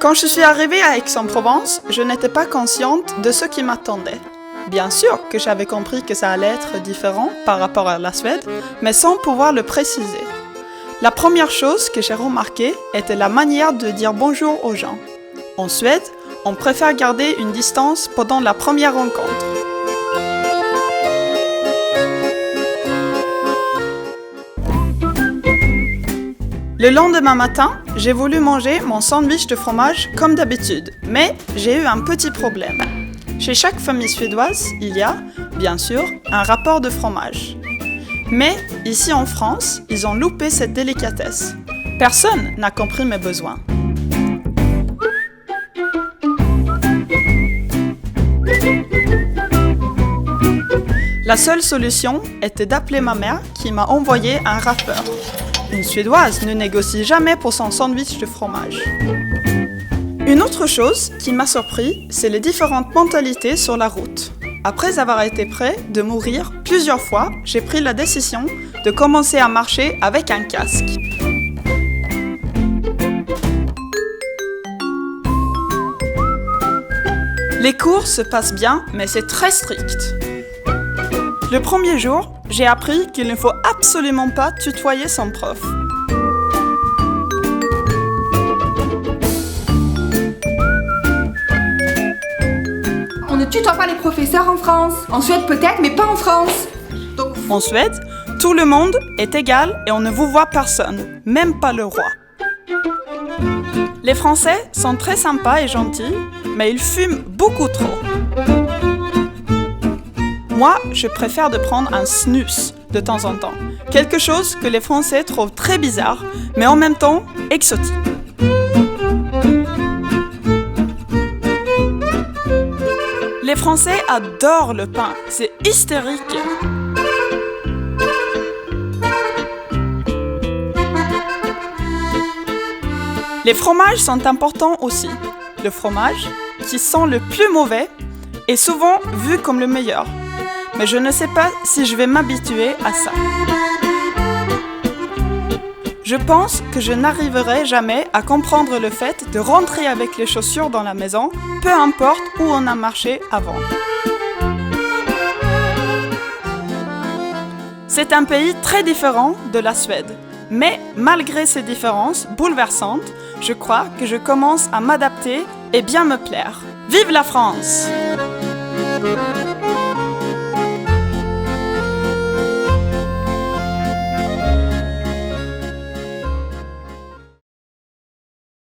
Quand je suis arrivée à Aix-en-Provence, je n'étais pas consciente de ce qui m'attendait. Bien sûr que j'avais compris que ça allait être différent par rapport à la Suède, mais sans pouvoir le préciser. La première chose que j'ai remarquée était la manière de dire bonjour aux gens. En Suède, on préfère garder une distance pendant la première rencontre. Le lendemain matin, j'ai voulu manger mon sandwich de fromage comme d'habitude, mais j'ai eu un petit problème. Chez chaque famille suédoise, il y a, bien sûr, un rapport de fromage. Mais ici en France, ils ont loupé cette délicatesse. Personne n'a compris mes besoins. La seule solution était d'appeler ma mère qui m'a envoyé un rappeur. Une Suédoise ne négocie jamais pour son sandwich de fromage. Une autre chose qui m'a surpris, c'est les différentes mentalités sur la route. Après avoir été près de mourir plusieurs fois, j'ai pris la décision de commencer à marcher avec un casque. Les cours se passent bien, mais c'est très strict. Le premier jour, j'ai appris qu'il ne faut absolument pas tutoyer son prof. On ne tutoie pas les professeurs en France. En Suède peut-être, mais pas en France. En Suède, tout le monde est égal et on ne vous voit personne, même pas le roi. Les Français sont très sympas et gentils, mais ils fument beaucoup trop. Moi, je préfère de prendre un snus de temps en temps. Quelque chose que les Français trouvent très bizarre, mais en même temps exotique. Les Français adorent le pain, c'est hystérique. Les fromages sont importants aussi. Le fromage, qui sent le plus mauvais, est souvent vu comme le meilleur. Mais je ne sais pas si je vais m'habituer à ça. Je pense que je n'arriverai jamais à comprendre le fait de rentrer avec les chaussures dans la maison, peu importe où on a marché avant. C'est un pays très différent de la Suède. Mais malgré ces différences bouleversantes, je crois que je commence à m'adapter et bien me plaire. Vive la France!